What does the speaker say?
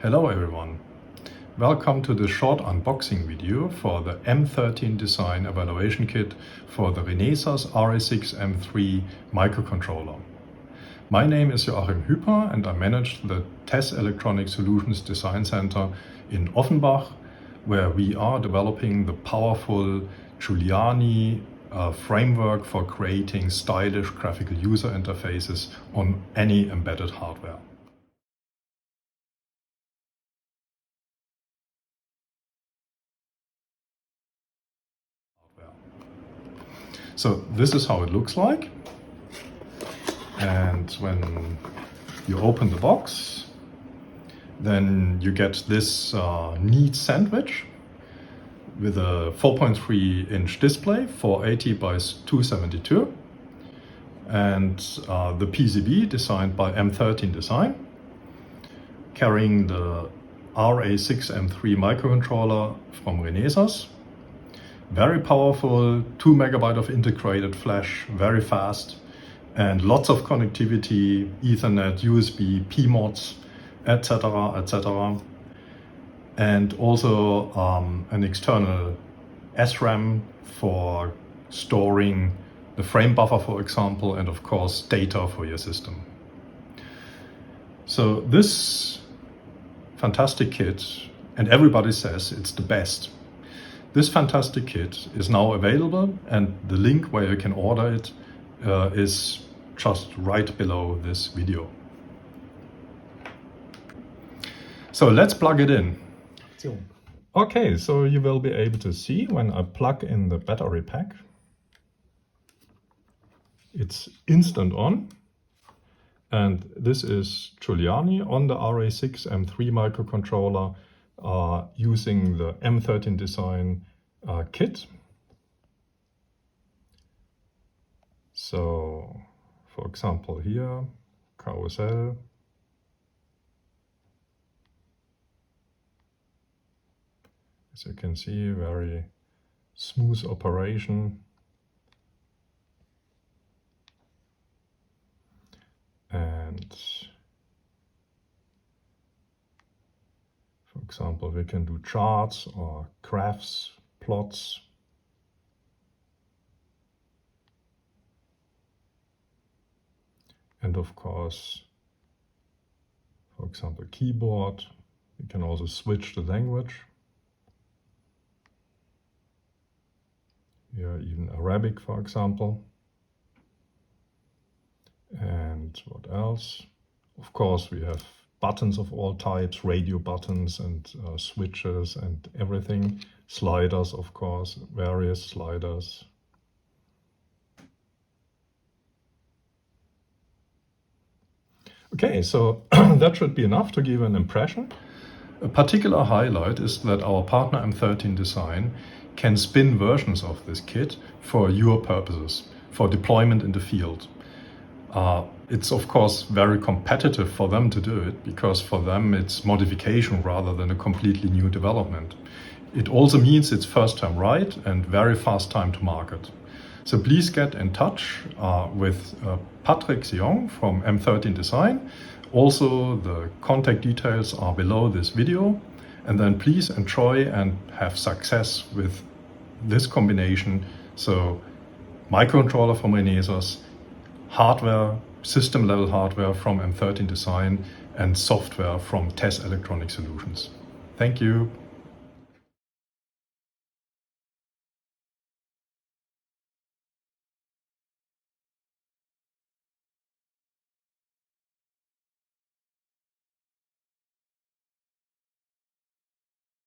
Hello everyone. Welcome to the short unboxing video for the M13Design evaluation kit for the Renesas RA6M3 microcontroller. My name is Joachim Hüper and I manage the TES Electronic Solutions Design Center in Offenbach, where we are developing the powerful Guiliani framework for creating stylish graphical user interfaces on any embedded hardware. So this is how it looks like, and when you open the box, then you get this neat sandwich with a 4.3-inch display, 480 by 272, and the PCB designed by M13Design, carrying the RA6M3 microcontroller from Renesas. Very powerful, 2 MB of integrated flash, very fast, and lots of connectivity, Ethernet, USB, PMODs, etc., etc. And also an external SRAM for storing the frame buffer, for example, and of course data for your system. So this fantastic kit, and everybody says it's the best. This fantastic kit is now available, and the link where you can order it is just right below this video. So let's plug it in. Okay, so you will be able to see when I plug in the battery pack, it's instant on. And this is Guiliani on the RA6M3 microcontroller using the M13Design kit. So, for example, here, carousel. As you can see, very smooth operation. And for example, we can do charts or graphs, plots. And of course, for example, keyboard. We can also switch the language. Here, even Arabic, for example. And what else? Of course, we have buttons of all types, radio buttons and switches and everything. Sliders, of course, various sliders. Okay, so that should be enough to give an impression. A particular highlight is that our partner M13Design can spin versions of this kit for your purposes, for deployment in the field. It's of course very competitive for them to do it, because for them it's modification rather than a completely new development. It also means it's first time right and very fast time to market. So please get in touch with Patrick Sion from M13Design. Also, the contact details are below this video. And then please enjoy and have success with this combination. So microcontroller from Renesas, hardware, system level hardware from M13Design, and software from TES Electronic Solutions. Thank you.